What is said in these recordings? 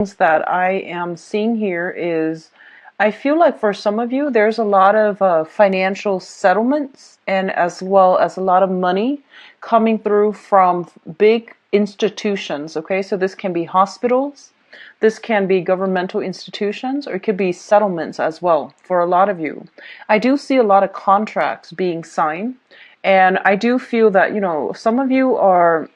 that I am seeing here is I feel like for some of you, there's a lot of financial settlements and as well as a lot of money coming through from big institutions. Okay, so this can be hospitals, this can be governmental institutions, or it could be settlements as well for a lot of you. I do see a lot of contracts being signed, and I do feel that, some of you are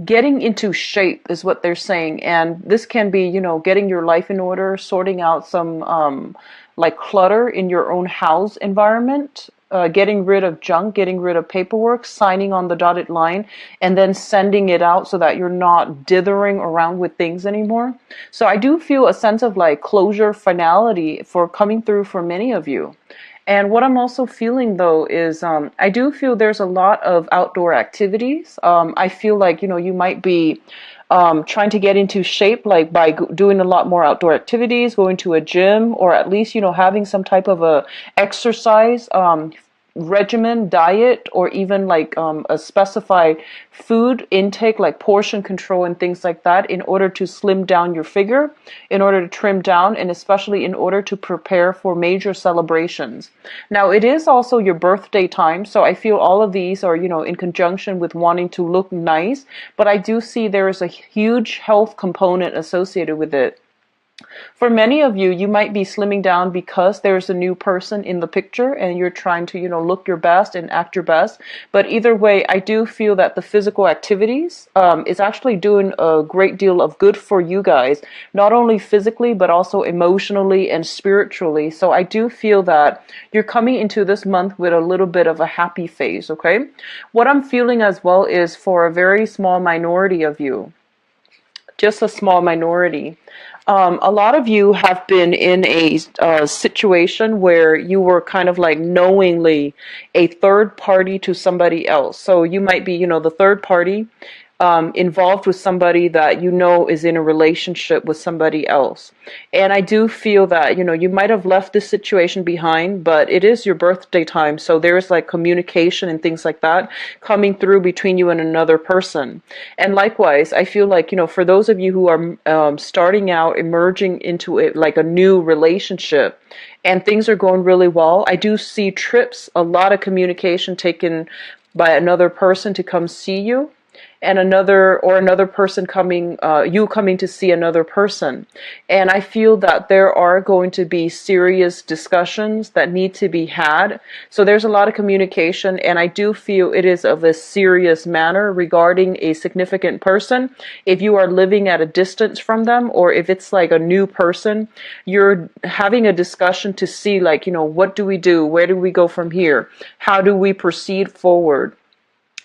getting into shape is what they're saying, and this can be, getting your life in order, sorting out some like clutter in your own house environment, getting rid of junk, getting rid of paperwork, signing on the dotted line, and then sending it out so that you're not dithering around with things anymore. So I do feel a sense of like closure, finality for coming through for many of you. And what I'm also feeling though is I do feel there's a lot of outdoor activities. I feel like, you might be trying to get into shape, like by doing a lot more outdoor activities, going to a gym, or at least, having some type of a exercise regimen, diet, or even like a specified food intake, like portion control and things like that, in order to slim down your figure, in order to trim down, and especially in order to prepare for major celebrations. Now, it is also your birthday time, so I feel all of these are, in conjunction with wanting to look nice, but I do see there is a huge health component associated with it. For many of you, you might be slimming down because there's a new person in the picture and you're trying to, look your best and act your best. But either way, I do feel that the physical activities is actually doing a great deal of good for you guys, not only physically, but also emotionally and spiritually. So I do feel that you're coming into this month with a little bit of a happy phase, okay? What I'm feeling as well is for a very small minority of you, just a small minority. A lot of you have been in a situation where you were kind of like knowingly a third party to somebody else. So you might be, the third party involved with somebody that is in a relationship with somebody else. And I do feel that, you might have left this situation behind, but it is your birthday time. So there's like communication and things like that coming through between you and another person. And likewise, I feel like, for those of you who are starting out, emerging into it like a new relationship, and things are going really well, I do see trips, a lot of communication taken by another person to come see you, and another person coming, you coming to see another person. And I feel that there are going to be serious discussions that need to be had. So there's a lot of communication, and I do feel it is of a serious manner regarding a significant person. If you are living at a distance from them, or if it's like a new person, you're having a discussion to see like, what do we do? Where do we go from here? How do we proceed forward?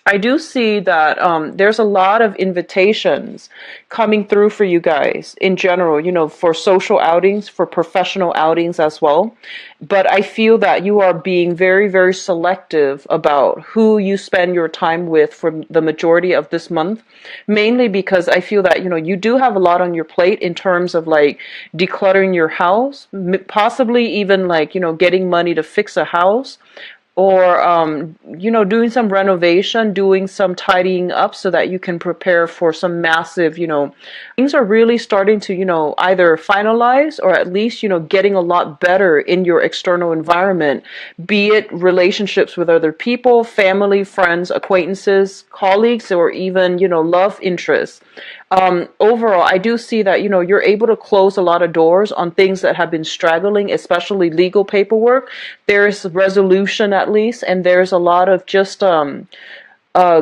I do see that there's a lot of invitations coming through for you guys in general, for social outings, for professional outings as well. But I feel that you are being very, very selective about who you spend your time with for the majority of this month, mainly because I feel that, you do have a lot on your plate in terms of like decluttering your house, possibly even like, getting money to fix a house, or doing some renovation, doing some tidying up so that you can prepare for some massive, things are really starting to, either finalize or at least, getting a lot better in your external environment, be it relationships with other people, family, friends, acquaintances, colleagues, or even, love interests. Overall, I do see that, you're able to close a lot of doors on things that have been straggling, especially legal paperwork. There's resolution at least, and there's a lot of just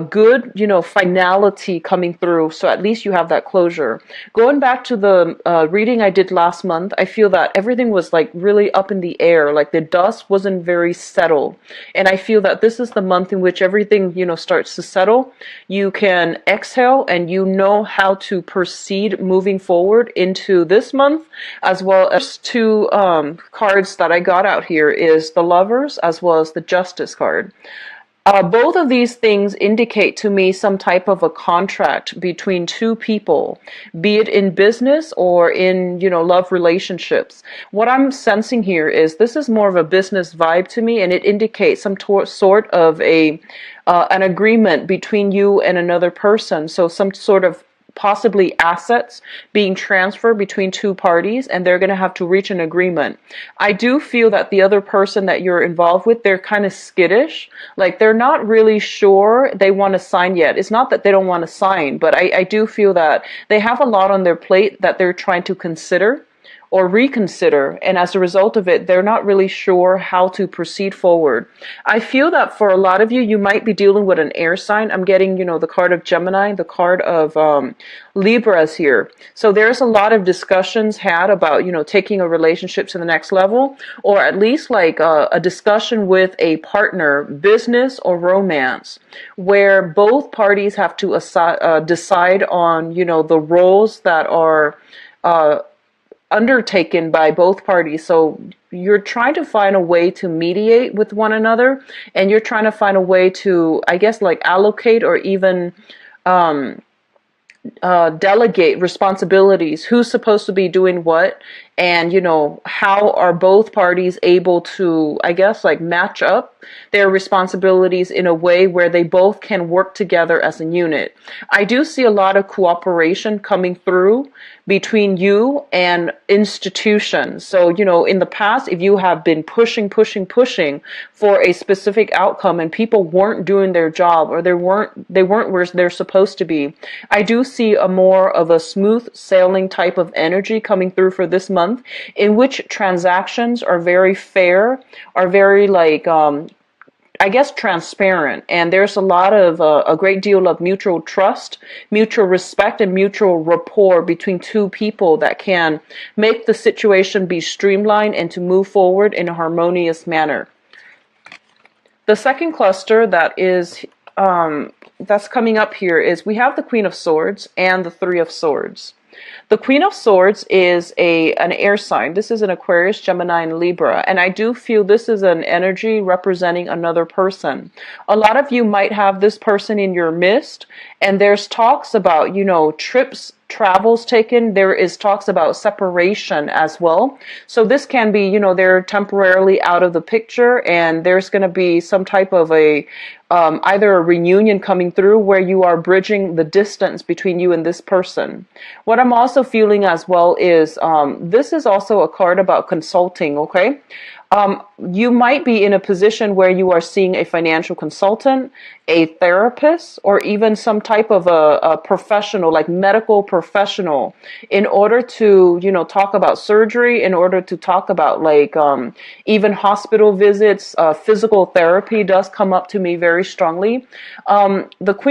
good, finality coming through. So at least you have that closure. Going back to the reading I did last month, I feel that everything was like really up in the air, like the dust wasn't very settled. And I feel that this is the month in which everything, starts to settle. You can exhale and you know how to proceed moving forward into this month, as well as two cards that I got out here is the Lovers as well as the Justice card. Both of these things indicate to me some type of a contract between two people, be it in business or in, love relationships. What I'm sensing here is this is more of a business vibe to me, and it indicates some sort of an agreement between you and another person. So some sort of possibly assets being transferred between two parties, and they're going to have to reach an agreement. I do feel that the other person that you're involved with, they're kind of skittish. Like they're not really sure they want to sign yet. It's not that they don't want to sign, but I do feel that they have a lot on their plate that they're trying to consider or reconsider, and as a result of it, they're not really sure how to proceed forward. I feel that for a lot of you, you might be dealing with an air sign. I'm getting, the card of Gemini, the card of Libras here. So there's a lot of discussions had about, taking a relationship to the next level, or at least like a discussion with a partner, business or romance, where both parties have to decide on, the roles that are undertaken by both parties. So you're trying to find a way to mediate with one another, and you're trying to find a way to, I guess, like allocate or even delegate responsibilities, who's supposed to be doing what, and how are both parties able to, I guess, like match up their responsibilities in a way where they both can work together as a unit. I do see a lot of cooperation coming through between you and institutions. So, in the past, if you have been pushing for a specific outcome and people weren't doing their job, or they weren't where they're supposed to be, I do see a more of a smooth sailing type of energy coming through for this month, in which transactions are very fair, are very like, I guess, transparent, and there's a lot of a great deal of mutual trust, mutual respect, and mutual rapport between two people that can make the situation be streamlined and to move forward in a harmonious manner. The second cluster that is that's coming up here is we have the Queen of Swords and the Three of Swords. The Queen of Swords is an air sign. This is an Aquarius, Gemini, and Libra. And I do feel this is an energy representing another person. A lot of you might have this person in your midst, and there's talks about, trips, travels taken. There is talks about separation as well. So this can be, they're temporarily out of the picture, and there's going to be some type of either a reunion coming through where you are bridging the distance between you and this person. What I'm also feeling as well is this is also a card about consulting, okay? You might be in a position where you are seeing a financial consultant, a therapist, or even some type of a professional, like medical professional, in order to, talk about surgery, in order to talk about like even hospital visits. Physical therapy does come up to me very strongly. The Queen